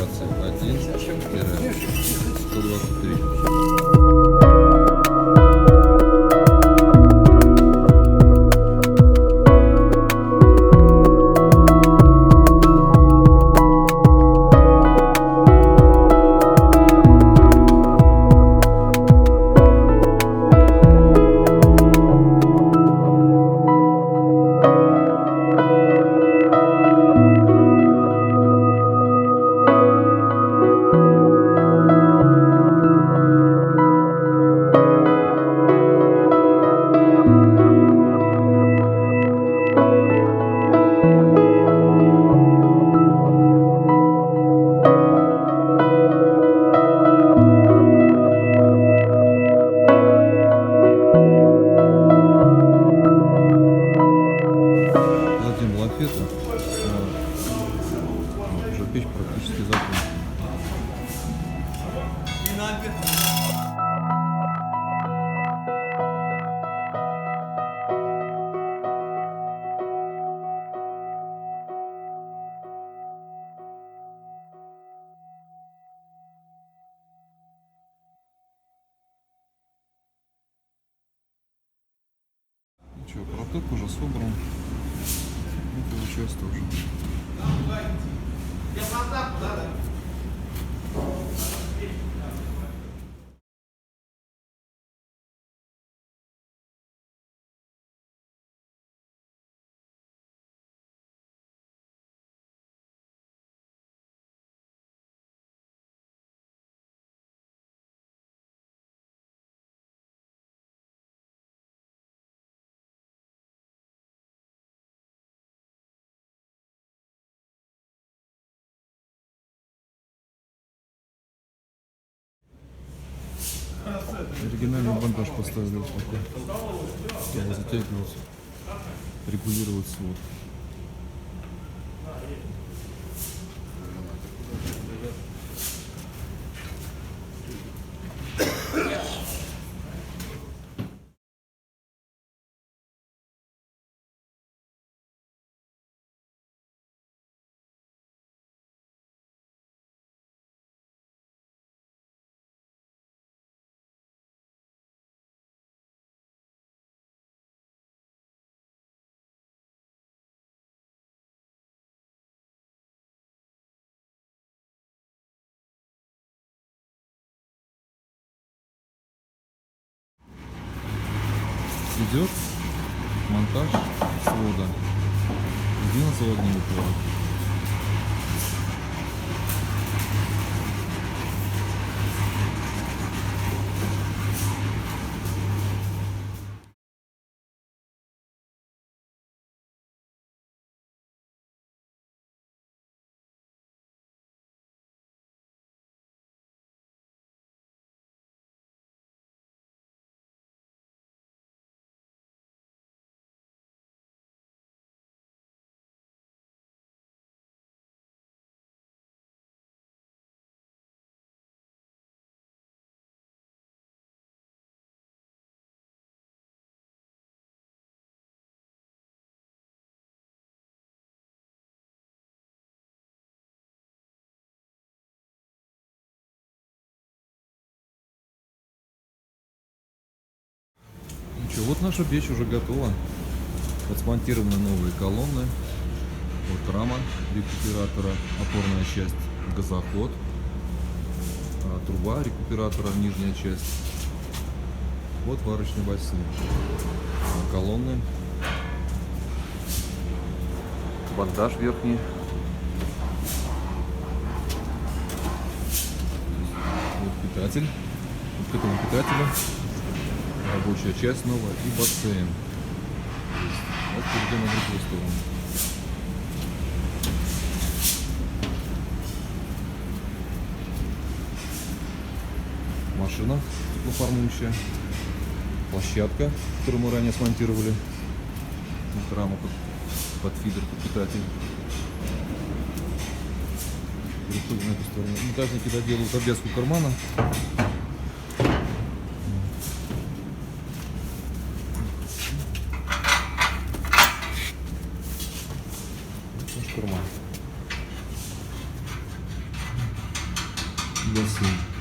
конфигурации 1-123. Лафета. Уже печь практически закончена. Ничего, протек уже собран. Это часть тоже. Оригинальный бандаж поставили вот такой. Стало затягиваться, регулировать свод. Идет монтаж свода. Сделан заводной упор. Вот наша печь уже готова. Вот смонтированы новые колонны. Вот рама рекуператора, опорная часть, газоход, труба рекуператора, нижняя часть. Вот варочный бассейн. Колонны. Бандаж верхний. Вот питатель. Вот к этому питателю рабочая часть новая и бассейн. Вот перейдем на другую сторону. Машина теплоформующая. Площадка, которую мы ранее смонтировали. Вот рама под фидер, под питатель. Переходим на эту сторону. Монтажники доделают обвязку кармана. Карман. бассейн.